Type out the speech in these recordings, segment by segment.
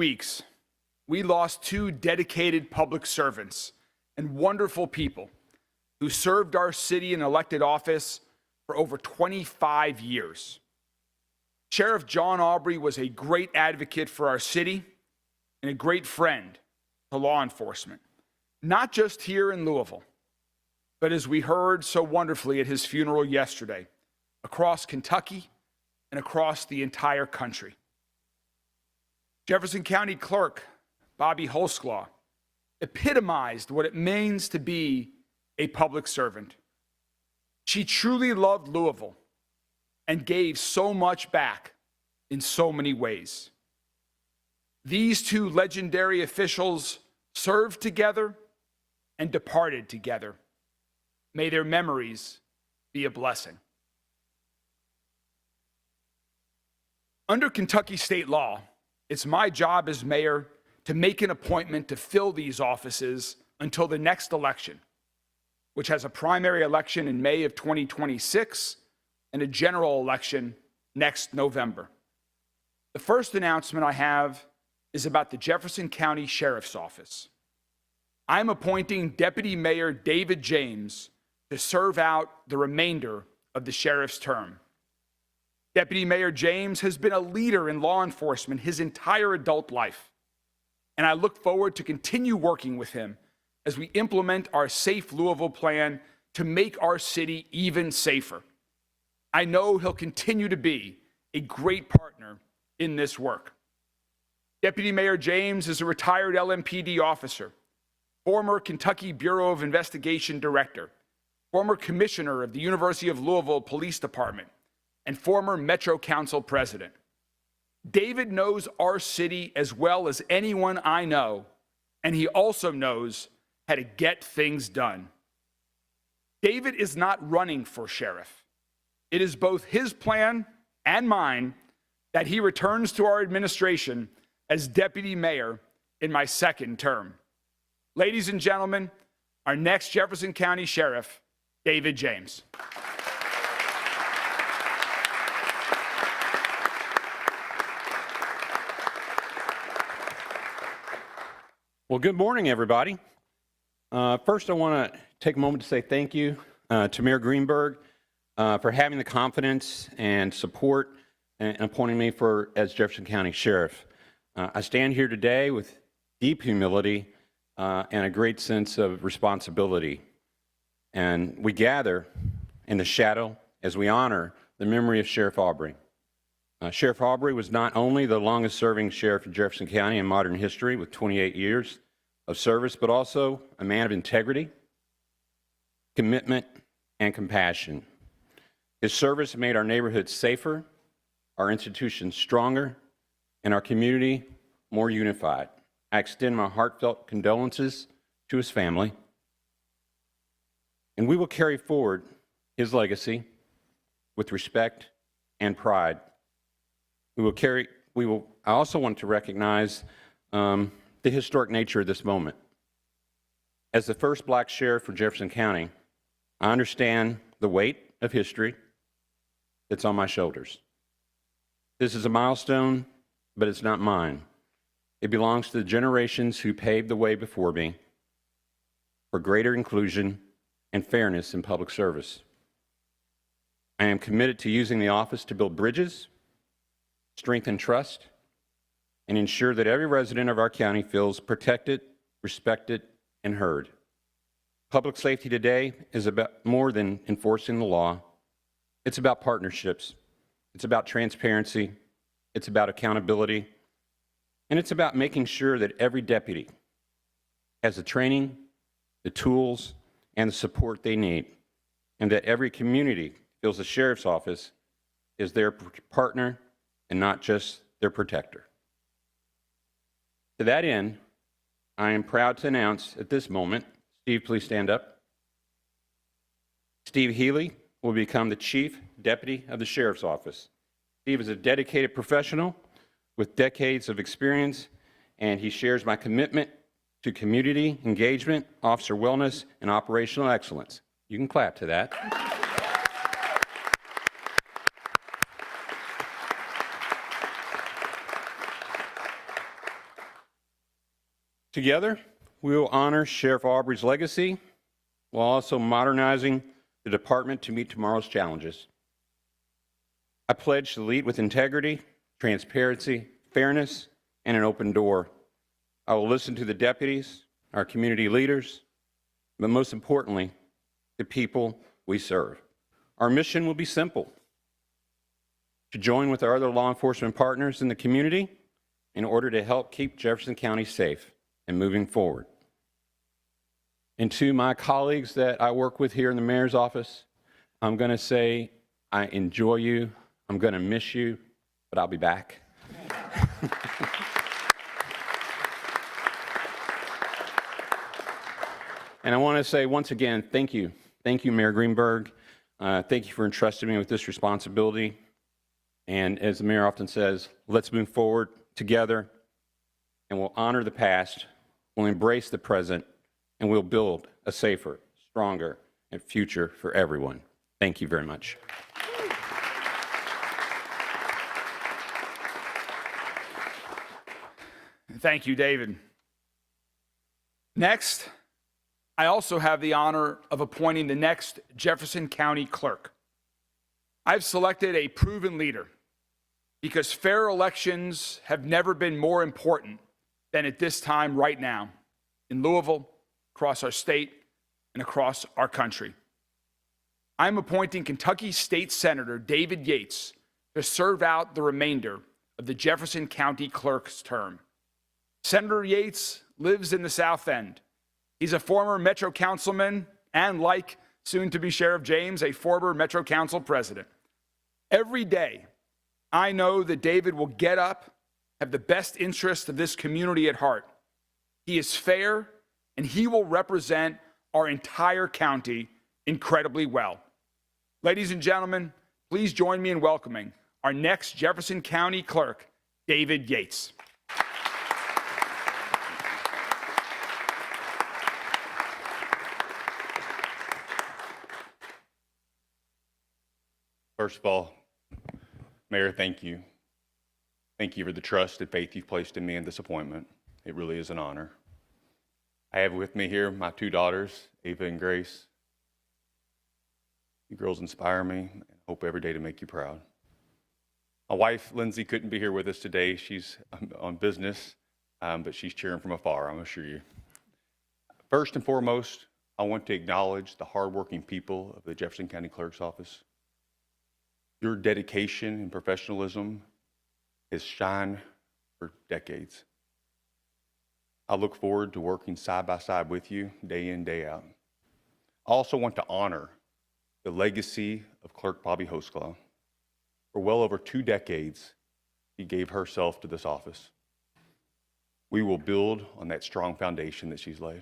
weeks, we lost two dedicated public servants and wonderful people who served our city in elected office for over 25 years. Sheriff John Aubrey was a great advocate for our city and a great friend to law enforcement, not just here in Louisville, but as we heard so wonderfully at his funeral yesterday, across Kentucky and across the entire country. Jefferson County Clerk Bobby Holsclaw epitomized what it means to be a public servant. She truly loved Louisville and gave so much back in so many ways. These two legendary officials served together and departed together. May their memories be a blessing. Under Kentucky state law, it's my job as mayor to make an appointment to fill these offices until the next election, which has a primary election in May of 2026 and a general election next November. The first announcement I have is about the Jefferson County Sheriff's Office. I'm appointing Deputy Mayor David James to serve out the remainder of the sheriff's term. Deputy Mayor James has been a leader in law enforcement his entire adult life, and I look forward to continue working with him as we implement our Safe Louisville plan to make our city even safer. I know he'll continue to be a great partner in this work. Deputy Mayor James is a retired LMPD officer, former Kentucky Bureau of Investigation director, former commissioner of the University of Louisville Police Department, and former Metro Council president. David knows our city as well as anyone I know, and he also knows how to get things done. David is not running for sheriff. It is both his plan and mine that he returns to our administration as deputy mayor in my second term. Ladies and gentlemen, our next Jefferson County Sheriff, David James. Well, good morning, everybody. First, I want to take a moment to say thank you to Mayor Greenberg for having the confidence and support and appointing me as Jefferson County Sheriff. I stand here today with deep humility and a great sense of responsibility. And we gather in the shadow as we honor the memory of Sheriff Aubrey. Sheriff Aubrey was not only the longest serving sheriff in Jefferson County in modern history with 28 years of service, but also a man of integrity, commitment, and compassion. His service made our neighborhoods safer, our institutions stronger, and our community more unified. I extend my heartfelt condolences to his family, and we will carry forward his legacy with respect and pride. I also want to recognize the historic nature of this moment. As the first black sheriff for Jefferson County, I understand the weight of history that's on my shoulders. This is a milestone, but it's not mine. It belongs to the generations who paved the way before me for greater inclusion and fairness in public service. I am committed to using the office to build bridges, strengthen trust, and ensure that every resident of our county feels protected, respected, and heard. Public safety today is about more than enforcing the law. It's about partnerships. It's about transparency. It's about accountability. And it's about making sure that every deputy has the training, the tools, and the support they need, and that every community feels the sheriff's office is their partner and not just their protector. To that end, I am proud to announce at this moment, Steve, please stand up. Steve Healy will become the Chief Deputy of the Sheriff's Office. Steve is a dedicated professional with decades of experience, and he shares my commitment to community engagement, officer wellness, and operational excellence. You can clap to that. Together, we will honor Sheriff Aubrey's legacy while also modernizing the department to meet tomorrow's challenges. I pledge to lead with integrity, transparency, fairness, and an open door. I will listen to the deputies, our community leaders, but most importantly, the people we serve. Our mission will be simple: to join with our other law enforcement partners in the community in order to help keep Jefferson County safe and moving forward. And to my colleagues that I work with here in the mayor's office, I'm going to say I enjoy you, I'm going to miss you, but I'll be back. And I want to say once again, thank you. Thank you, Mayor Greenberg. Thank you for entrusting me with this responsibility. And as the mayor often says, let's move forward together, and we'll honor the past, we'll embrace the present, and we'll build a safer, stronger, and future for everyone. Thank you very much. Thank you, David. Next, I also have the honor of appointing the next Jefferson County Clerk. I've selected a proven leader because fair elections have never been more important than at this time right now in Louisville, across our state, and across our country. I'm appointing Kentucky State Senator David Yates to serve out the remainder of the Jefferson County Clerk's term. Senator Yates lives in the South End. He's a former Metro Councilman and, like soon-to-be Sheriff James, a former Metro Council president. Every day, I know that David will get up, have the best interest of this community at heart. He is fair, and he will represent our entire county incredibly well. Ladies and gentlemen, please join me in welcoming our next Jefferson County Clerk, David Yates. First of all, Mayor, thank you. Thank you for the trust and faith you've placed in me in this appointment. It really is an honor. I have with me here my two daughters, Ava and Grace. You girls inspire me and hope every day to make you proud. My wife, Lindsay, couldn't be here with us today. She's on business, but she's cheering from afar, I'm assure you. First and foremost, I want to acknowledge the hardworking people of the Jefferson County Clerk's Office. Your dedication and professionalism has shined for decades. I look forward to working side by side with you day in, day out. I also want to honor the legacy of Clerk Bobby Hosklaw. For well over 2 decades, she gave herself to this office. We will build on that strong foundation that she's laid.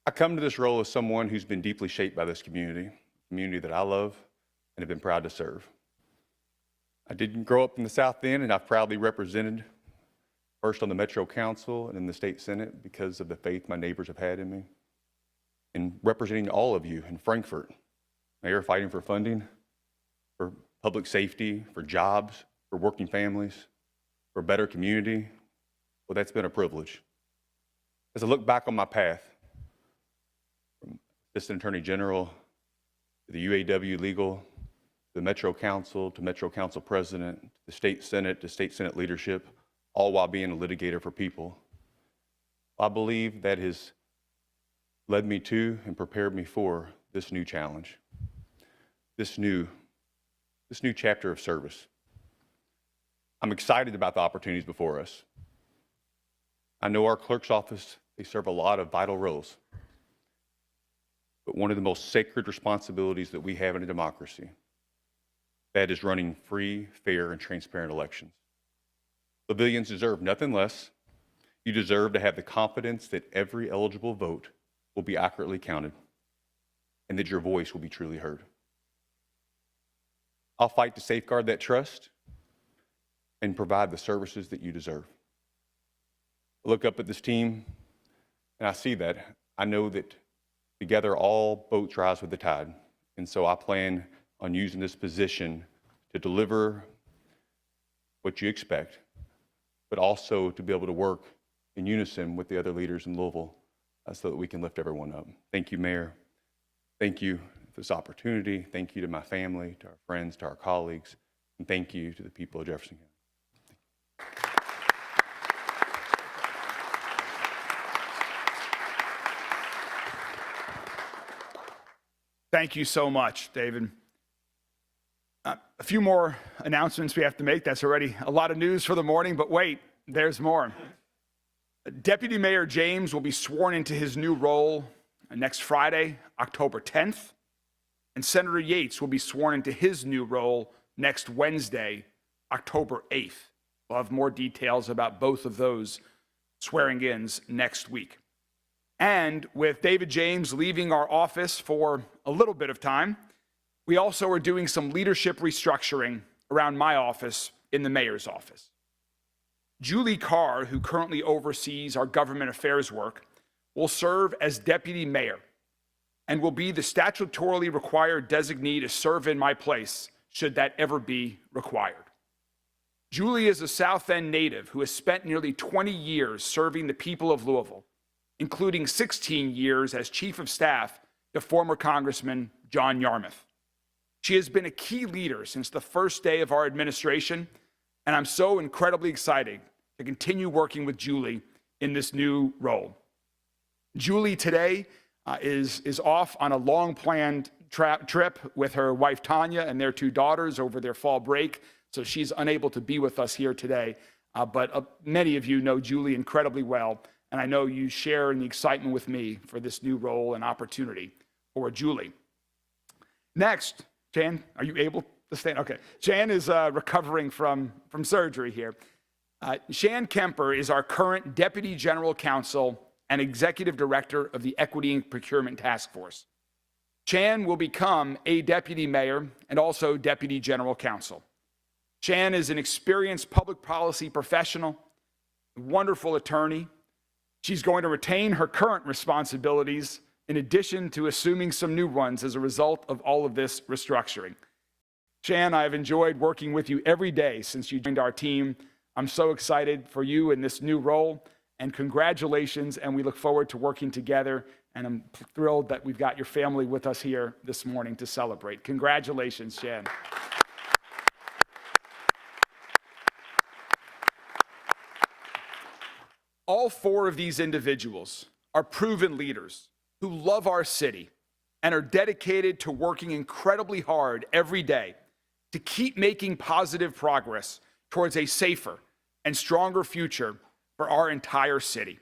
I come to this role as someone who's been deeply shaped by this community, a community that I love and have been proud to serve. I didn't grow up in the South End, and I've proudly represented first on the Metro Council and in the State Senate because of the faith my neighbors have had in me. And representing all of you in Frankfort, Mayor, fighting for funding, for public safety, for jobs, for working families, for a better community, well, that's been a privilege. As I look back on my path, from Assistant Attorney General to the UAW legal, the Metro Council to Metro Council President, the State Senate to State Senate leadership, all while being a litigator for people. I believe that has led me to and prepared me for this new challenge, this new chapter of service. I'm excited about the opportunities before us. I know our clerk's office, they serve a lot of vital roles, but one of the most sacred responsibilities that we have in a democracy, that is running free, fair, and transparent elections. Civilians deserve nothing less. You deserve to have the confidence that every eligible vote will be accurately counted and that your voice will be truly heard. I'll fight to safeguard that trust and provide the services that you deserve. I look up at this team and I see that. I know that together all boats rise with the tide. And so I plan on using this position to deliver what you expect, but also to be able to work in unison with the other leaders in Louisville so that we can lift everyone up. Thank you, Mayor. Thank you for this opportunity. Thank you to my family, to our friends, to our colleagues, and thank you to the people of Jefferson County. Thank you so much, David. A few more announcements we have to make. That's already a lot of news for the morning, but wait, there's more. Deputy Mayor James will be sworn into his new role next Friday, October 10th, and Senator Yates will be sworn into his new role next Wednesday, October 8th. We'll have more details about both of those swearing-ins next week. And with David James leaving our office for a little bit of time, we also are doing some leadership restructuring around my office in the mayor's office. Julie Carr, who currently oversees our government affairs work, will serve as deputy mayor and will be the statutorily required designee to serve in my place should that ever be required. Julie is a South End native who has spent nearly 20 years serving the people of Louisville, including 16 years as chief of staff to former Congressman John Yarmouth. She has been a key leader since the first day of our administration, and I'm so incredibly excited to continue working with Julie in this new role. Julie today is off on a long-planned trip with her wife Tanya and their 2 daughters over their fall break, so she's unable to be with us here today. But many of you know Julie incredibly well, and I know you share in the excitement with me for this new role and opportunity for Julie. Next, Jan, are you able to stand? Okay. Jan is recovering from surgery here. Shan Kemper is our current Deputy General Counsel and Executive Director of the Equity and Procurement Task Force. Shan will become a Deputy Mayor and also Deputy General Counsel. Shan is an experienced public policy professional, a wonderful attorney. She's going to retain her current responsibilities in addition to assuming some new ones as a result of all of this restructuring. Shan, I've enjoyed working with you every day since you joined our team. I'm so excited for you in this new role, and congratulations, and we look forward to working together, and I'm thrilled that we've got your family with us here this morning to celebrate. Congratulations, Shan. All 4 of these individuals are proven leaders who love our city and are dedicated to working incredibly hard every day to keep making positive progress towards a safer and stronger future for our entire city.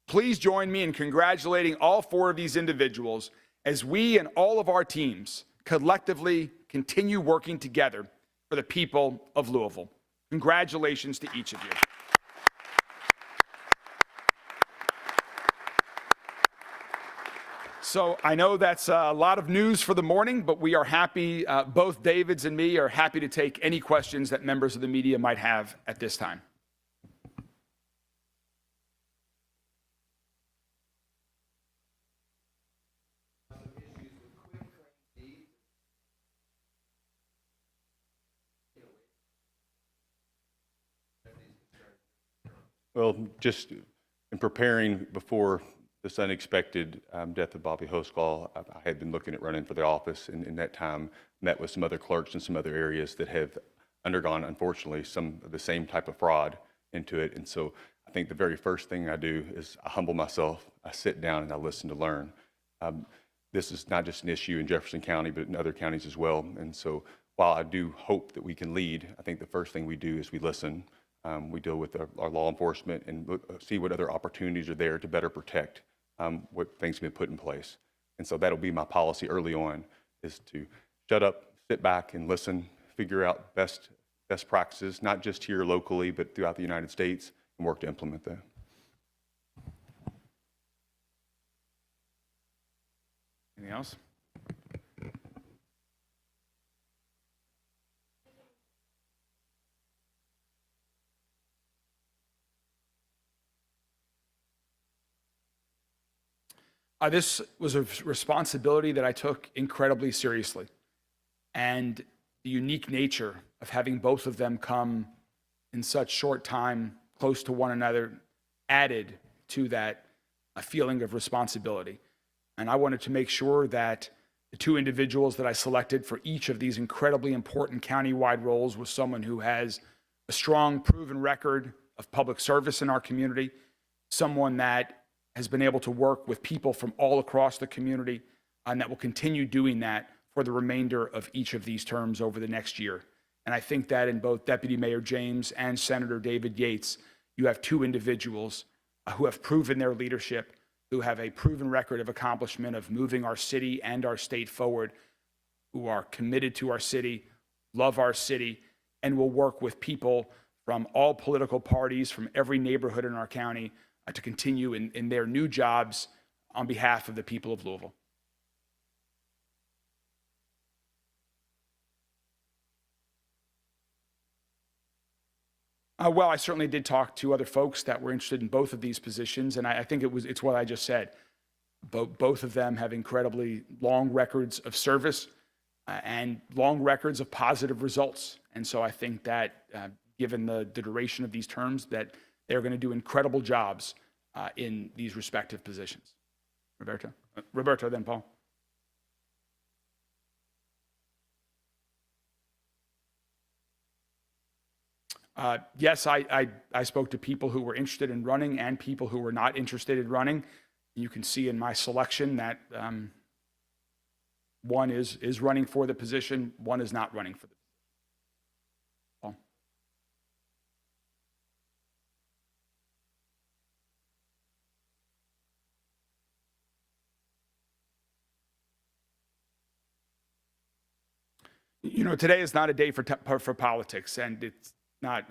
Please join me in congratulating all 4 of these individuals as we and all of our teams collectively continue working together for the people of Louisville. Congratulations to each of you. So I know that's a lot of news for the morning, but we are happy, both Davids and me are happy to take any questions that members of the media might have at this time. Well, just in preparing before this unexpected death of Bobby Hoskall, I had been looking at running for the office, and in that time met with some other clerks in some other areas that have undergone, unfortunately, some of the same type of fraud into it. And so I think the very first thing I do is I humble myself, I sit down, and I listen to learn. This is not just an issue in Jefferson County, but in other counties as well. And so while I do hope that we can lead, I think the first thing we do is we listen. We deal with our law enforcement and see what other opportunities are there to better protect what things have been put in place. And so that'll be my policy early on, is to shut up, sit back and listen, figure out best practices, not just here locally, but throughout the United States, and work to implement that. Anything else? This was a responsibility that I took incredibly seriously. And the unique nature of having both of them come in such short time, close to one another, added to that feeling of responsibility. And I wanted to make sure that the two individuals that I selected for each of these incredibly important countywide roles was someone who has a strong, proven record of public service in our community, someone that has been able to work with people from all across the community, and that will continue doing that for the remainder of each of these terms over the next year. And I think that in both Deputy Mayor James and Senator David Yates, you have two individuals who have proven their leadership, who have a proven record of accomplishment of moving our city and our state forward, who are committed to our city, love our city, and will work with people from all political parties, from every neighborhood in our county, to continue in their new jobs on behalf of the people of Louisville. Well, I certainly did talk to other folks that were interested in both of these positions, and I think it's what I just said. Both of them have incredibly long records of service and long records of positive results. And so I think that given the duration of these terms, that they're going to do incredible jobs in these respective positions. Roberto, then Paul. Yes, I spoke to people who were interested in running and people who were not interested in running. You can see in my selection that one is running for the position, one is not running for the position. Paul. You know, today is not a day for politics, and it's not.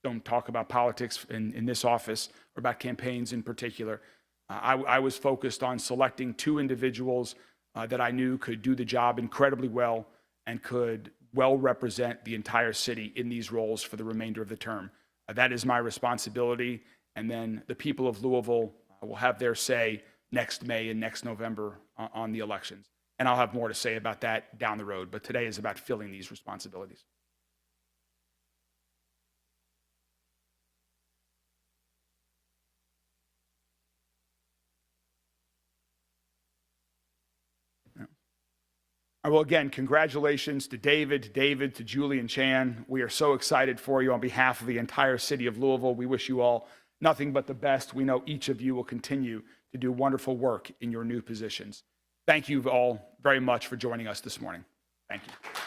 Don't talk about politics in this office or about campaigns in particular. I was focused on selecting two individuals that I knew could do the job incredibly well and could well represent the entire city in these roles for the remainder of the term. That is my responsibility, and then the people of Louisville will have their say next May and next November on the elections. And I'll have more to say about that down the road, but today is about filling these responsibilities. Well, again, congratulations to David, to Julie and Chan. We are so excited for you on behalf of the entire city of Louisville. We wish you all nothing but the best. We know each of you will continue to do wonderful work in your new positions. Thank you all very much for joining us this morning. Thank you.